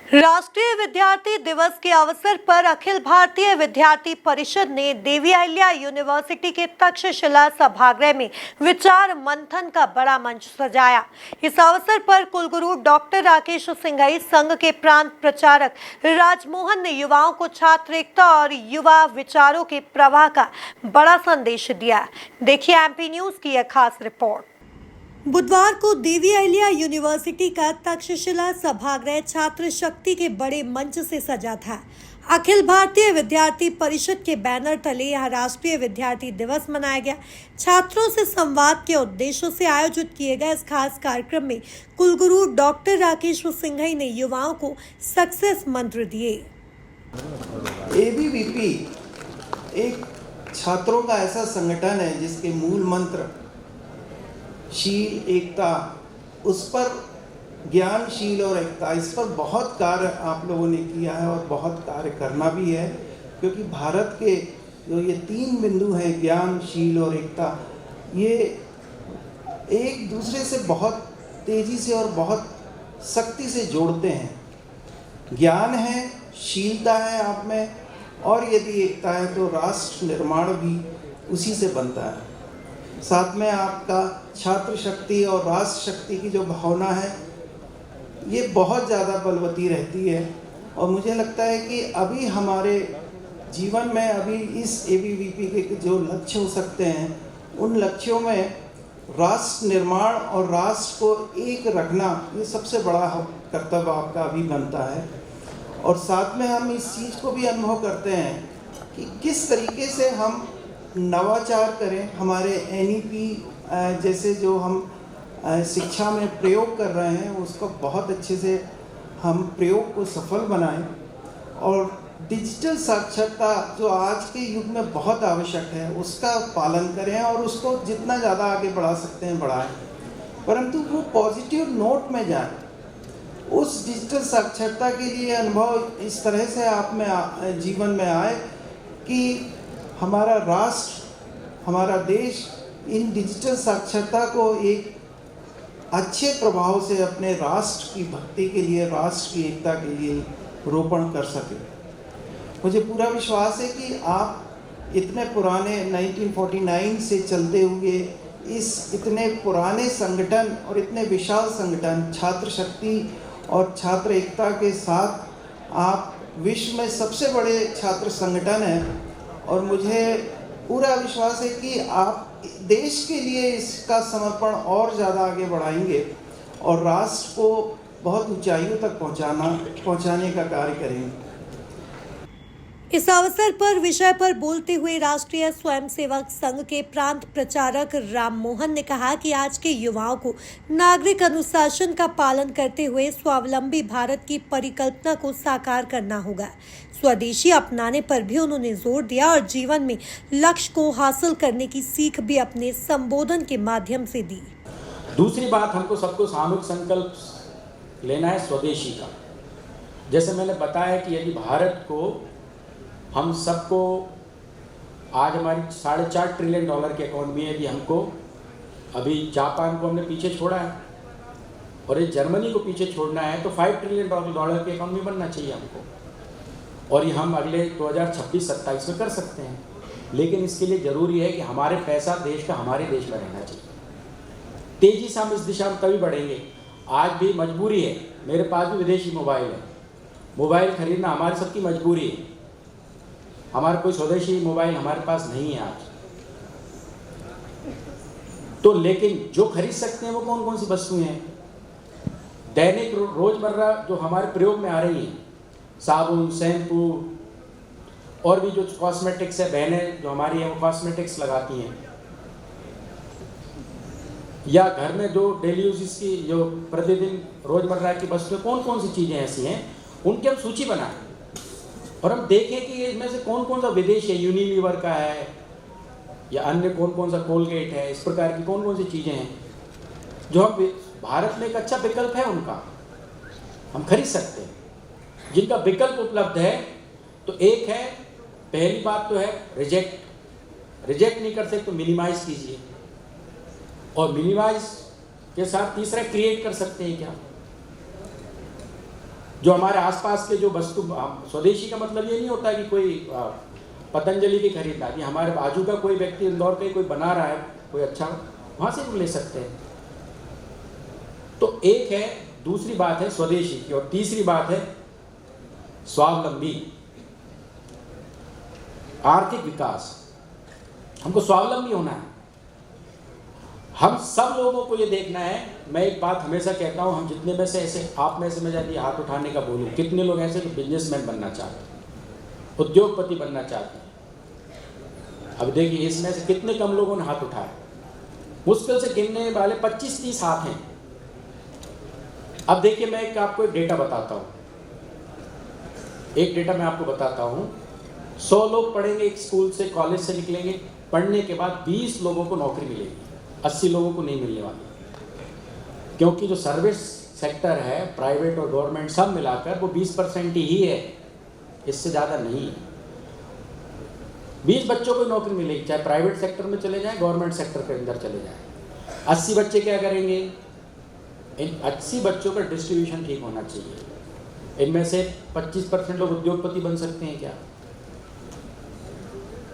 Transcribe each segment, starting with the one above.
राष्ट्रीय विद्यार्थी दिवस के अवसर पर अखिल भारतीय विद्यार्थी परिषद ने देवी अहिल्या यूनिवर्सिटी के तक्षशिला सभागृह में विचार मंथन का बड़ा मंच सजाया। इस अवसर पर कुलगुरु डॉक्टर राकेश सिंघई, संघ के प्रांत प्रचारक राजमोहन ने युवाओं को छात्र एकता और युवा विचारों के प्रवाह का बड़ा संदेश दिया। देखिए एमपी न्यूज की यह खास रिपोर्ट। बुधवार को देवी अहिल्या यूनिवर्सिटी का तक्षशिला सभागृह छात्र शक्ति के बड़े मंच से सजा था। अखिल भारतीय विद्यार्थी परिषद के बैनर तले यह राष्ट्रीय विद्यार्थी दिवस मनाया गया। छात्रों से संवाद के उद्देश्य से आयोजित किए गए इस खास कार्यक्रम में कुलगुरु डॉक्टर राकेश सिंघई ने युवाओं को सक्सेस मंत्र दिए। एबीवीपी एक छात्रों का ऐसा संगठन है जिसके मूल मंत्र शील, एकता, उस पर ज्ञानशील और एकता, इस पर बहुत कार्य आप लोगों ने किया है और बहुत कार्य करना भी है, क्योंकि भारत के जो ये तीन बिंदु हैं, ज्ञान, शील और एकता, ये एक दूसरे से बहुत तेज़ी से और बहुत सख्ती से जोड़ते हैं। ज्ञान है, शीलता है आप में, और यदि एकता है तो राष्ट्र निर्माण भी उसी से बनता है। साथ में आपका छात्र शक्ति और राष्ट्र शक्ति की जो भावना है ये बहुत ज़्यादा बलवती रहती है, और मुझे लगता है कि अभी हमारे जीवन में अभी इस एबीवीपी के जो लक्ष्य हो सकते हैं, उन लक्ष्यों में राष्ट्र निर्माण और राष्ट्र को एक रखना ये सबसे बड़ा कर्तव्य आपका अभी बनता है। और साथ में हम इस चीज़ को भी अनुभव करते हैं कि किस तरीके से हम नवाचार करें। हमारे एनईपी जैसे जो हम शिक्षा में प्रयोग कर रहे हैं उसको बहुत अच्छे से हम प्रयोग को सफल बनाएं, और डिजिटल साक्षरता जो आज के युग में बहुत आवश्यक है उसका पालन करें और उसको जितना ज़्यादा आगे बढ़ा सकते हैं बढ़ाएं, परंतु वो पॉजिटिव नोट में जाए। उस डिजिटल साक्षरता के लिए अनुभव इस तरह से आप में जीवन में आए कि हमारा राष्ट्र, हमारा देश इन डिजिटल साक्षरता को एक अच्छे प्रभाव से अपने राष्ट्र की भक्ति के लिए, राष्ट्र की एकता के लिए रोपण कर सके। मुझे पूरा विश्वास है कि आप इतने पुराने 1949 से चलते हुए इस इतने पुराने संगठन और इतने विशाल संगठन छात्र शक्ति और छात्र एकता के साथ आप विश्व में सबसे बड़े छात्र संगठन हैं, और मुझे पूरा विश्वास है कि आप देश के लिए इसका समर्पण और ज़्यादा आगे बढ़ाएंगे और राष्ट्र को बहुत ऊंचाइयों तक पहुंचाने का कार्य करेंगे। इस अवसर पर विषय पर बोलते हुए राष्ट्रीय स्वयंसेवक संघ के प्रांत प्रचारक राममोहन ने कहा कि आज के युवाओं को नागरिक अनुशासन का पालन करते हुए स्वावलंबी भारत की परिकल्पना को साकार करना होगा। स्वदेशी अपनाने पर भी उन्होंने जोर दिया और जीवन में लक्ष्य को हासिल करने की सीख भी अपने संबोधन के माध्यम से दी। दूसरी बात, हमको सबको सामूहिक संकल्प लेना है स्वदेशी का। जैसे मैंने बताया कि यदि भारत को हम सबको, आज हमारी $4.5 ट्रिलियन की इकॉनमी है, यदि हमको अभी जापान को हमने पीछे छोड़ा है और ये जर्मनी को पीछे छोड़ना है तो $5 ट्रिलियन की इकॉनमी बनना चाहिए हमको, और ये हम अगले 2026-27 में कर सकते हैं। लेकिन इसके लिए ज़रूरी है कि हमारे पैसा देश का हमारे देश में रहना चाहिए। तेज़ी से हम इस दिशा में तभी बढ़ेंगे। आज भी मजबूरी है, मेरे पास भी विदेशी मोबाइल है, मोबाइल खरीदना हमारी सबकी मजबूरी है। हमारा कोई स्वदेशी मोबाइल हमारे पास नहीं है आज तो, लेकिन जो खरीद सकते हैं वो कौन कौन सी वस्तुएं हैं दैनिक रोजमर्रा जो हमारे प्रयोग में आ रही हैं, साबुन, शैम्पू, और भी जो कॉस्मेटिक्स है, बहनें जो हमारी हैं वो कॉस्मेटिक्स लगाती हैं, या घर में जो डेली यूजेस की जो प्रतिदिन रोजमर्रा की वस्तुएं, कौन कौन सी चीज़ें ऐसी हैं उनकी हम सूची बनाएं और हम देखें कि इसमें से कौन कौन सा विदेश है, यूनिलीवर का है या अन्य कौन कौन सा कोलगेट है, इस प्रकार की कौन कौन सी चीज़ें हैं जो हम भारत में एक अच्छा विकल्प है उनका हम खरीद सकते हैं। जिनका विकल्प उपलब्ध है तो एक है, पहली बात तो है रिजेक्ट नहीं कर सकते तो मिनिमाइज कीजिए, और मिनिमाइज के साथ तीसरा क्रिएट कर सकते हैं क्या, जो हमारे आसपास के जो वस्तु, स्वदेशी का मतलब ये नहीं होता कि कोई पतंजलि की खरीदना, कि हमारे बाजू का कोई व्यक्ति इंदौर का कोई बना रहा है कोई अच्छा, वहाँ से ले सकते हैं। तो एक है, दूसरी बात है स्वदेशी की, और तीसरी बात है स्वावलंबी आर्थिक विकास। हमको स्वावलंबी होना है। हम सब लोगों को ये देखना है। मैं एक बात हमेशा कहता हूँ, हम जितने में से ऐसे, आप में से मैं यदि हाथ उठाने का बोलूँ, कितने लोग ऐसे जो बिजनेसमैन बनना चाहते हैं, उद्योगपति बनना चाहते हैं? अब देखिए इसमें से कितने कम लोगों ने हाथ उठाए, मुश्किल से गिनने वाले 25-30 हाथ हैं। अब देखिए मैं आपको एक डेटा बताता हूँ, एक डेटा मैं आपको बताता हूँ। 100 लोग पढ़ेंगे, एक स्कूल से कॉलेज से निकलेंगे, पढ़ने के बाद 20 लोगों को नौकरी मिलेगी, 80 लोगों को नहीं मिलने वाली, क्योंकि जो सर्विस सेक्टर है प्राइवेट और गवर्नमेंट सब मिलाकर वो 20% ही है, इससे ज़्यादा नहीं है। 20 बच्चों को नौकरी मिलेगी, चाहे प्राइवेट सेक्टर में चले जाएं, गवर्नमेंट सेक्टर के अंदर चले जाएं। 80 बच्चे क्या करेंगे? इन 80 बच्चों का डिस्ट्रीब्यूशन ठीक होना चाहिए। इनमें से 25% लोग उद्योगपति बन सकते हैं क्या?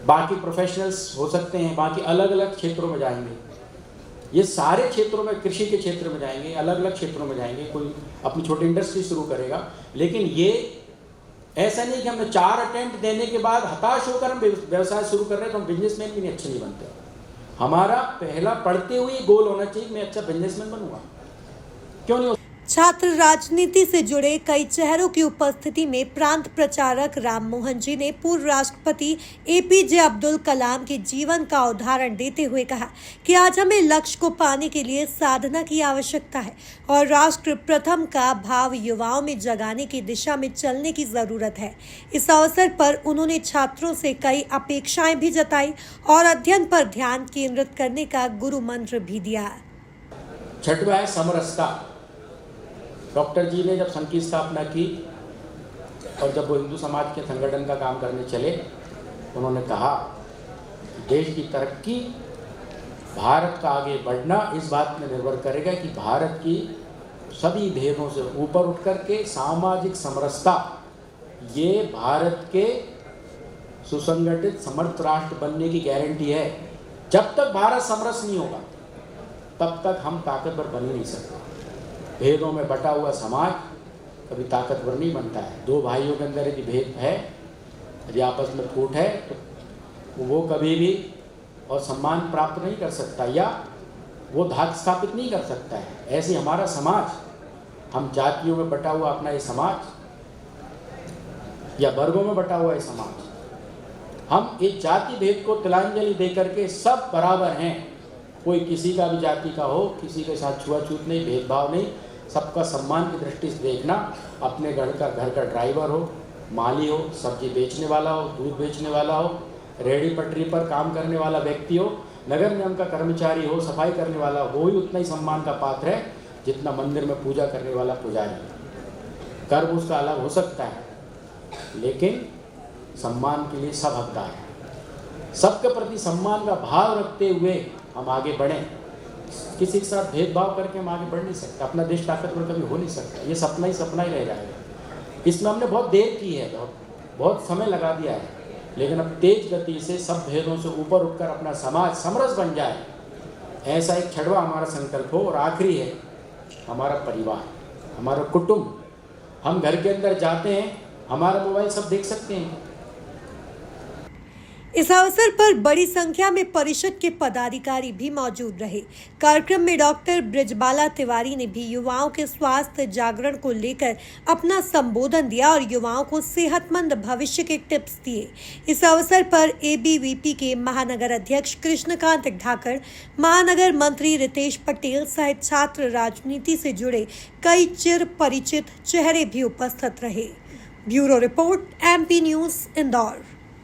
बाकी प्रोफेशनल्स हो सकते हैं, बाकी अलग अलग क्षेत्रों में जाएंगे। ये सारे क्षेत्रों में, कृषि के क्षेत्र में जाएंगे, अलग अलग क्षेत्रों में जाएंगे, कोई अपनी छोटी इंडस्ट्री शुरू करेगा। लेकिन ये ऐसा नहीं कि हमने 4 अटेम्प्ट देने के बाद हताश होकर हम व्यवसाय शुरू कर रहे हैं तो हम बिजनेसमैन भी नहीं अच्छे नहीं बनते। हमारा पहला पढ़ते हुए गोल होना चाहिए, मैं अच्छा बिजनेसमैन बनूंगा। क्यों नहीं? छात्र राजनीति से जुड़े कई चेहरों की उपस्थिति में प्रांत प्रचारक राम मोहन जी ने पूर्व राष्ट्रपति एपीजे अब्दुल कलाम के जीवन का उदाहरण देते हुए कहा कि आज हमें लक्ष्य को पाने के लिए साधना की आवश्यकता है और राष्ट्र प्रथम का भाव युवाओं में जगाने की दिशा में चलने की जरूरत है। इस अवसर पर उन्होंने छात्रों से कई अपेक्षाएं भी जताई और अध्ययन पर ध्यान केंद्रित करने का गुरु मंत्र भी दिया। छठवां है समरसता। डॉक्टर जी ने जब संघ की स्थापना की और जब वो हिंदू समाज के संगठन का काम करने चले, उन्होंने कहा देश की तरक्की, भारत का आगे बढ़ना इस बात में निर्भर करेगा कि भारत की सभी भेदों से ऊपर उठ कर के सामाजिक समरसता, ये भारत के सुसंगठित समर्थ राष्ट्र बनने की गारंटी है। जब तक भारत समरस नहीं होगा तब तक हम ताकतवर बन ही नहीं सकते। भेदों में बटा हुआ समाज कभी ताकतवर नहीं बनता है। 2 भाइयों के अंदर यदि भेद है, यदि आपस में फूट है, तो वो कभी भी और सम्मान प्राप्त नहीं कर सकता या वो धाक स्थापित नहीं कर सकता है। ऐसे हमारा समाज, हम जातियों में बटा हुआ अपना ये समाज या वर्गों में बटा हुआ ये समाज, हम इस जाति भेद को तिलांजलि दे करके सब बराबर हैं। कोई किसी का भी जाति का हो, किसी के साथ छुआछूत नहीं, भेदभाव नहीं, सबका सम्मान की दृष्टि से देखना। अपने घर का ड्राइवर हो, माली हो, सब्जी बेचने वाला हो, दूध बेचने वाला हो, रेहड़ी पटरी पर काम करने वाला व्यक्ति हो, नगर निगम का कर्मचारी हो, सफाई करने वाला हो, वो ही उतना ही सम्मान का पात्र है जितना मंदिर में पूजा करने वाला पुजारी। कर्म उसका अलग हो सकता है, लेकिन सम्मान के लिए सब हकदार है। सबके प्रति सम्मान का भाव रखते हुए हम आगे बढ़ें। किसी के साथ भेदभाव करके हम आगे बढ़ नहीं सकते। अपना देश ताकतवर कभी हो नहीं सकता। ये सपना ही रह जाएगा। इसमें हमने बहुत देर की है, बहुत समय लगा दिया है, लेकिन अब तेज गति से सब भेदों से ऊपर उठकर अपना समाज समरस बन जाए, ऐसा एक छठवां हमारा संकल्प हो। और आखिरी है हमारा परिवार, हमारा कुटुंब। हम घर के अंदर जाते हैं, हमारा मोबाइल सब देख सकते हैं। इस अवसर पर बड़ी संख्या में परिषद के पदाधिकारी भी मौजूद रहे। कार्यक्रम में डॉक्टर ब्रिजबाला तिवारी ने भी युवाओं के स्वास्थ्य जागरण को लेकर अपना संबोधन दिया और युवाओं को सेहतमंद भविष्य के टिप्स दिए। इस अवसर पर एबीवीपी के महानगर अध्यक्ष कृष्णकांत ढाकर, महानगर मंत्री रितेश पटेल सहित छात्र राजनीति से जुड़े कई चिर परिचित चेहरे भी उपस्थित रहे। Bureau report, MP news, Indore.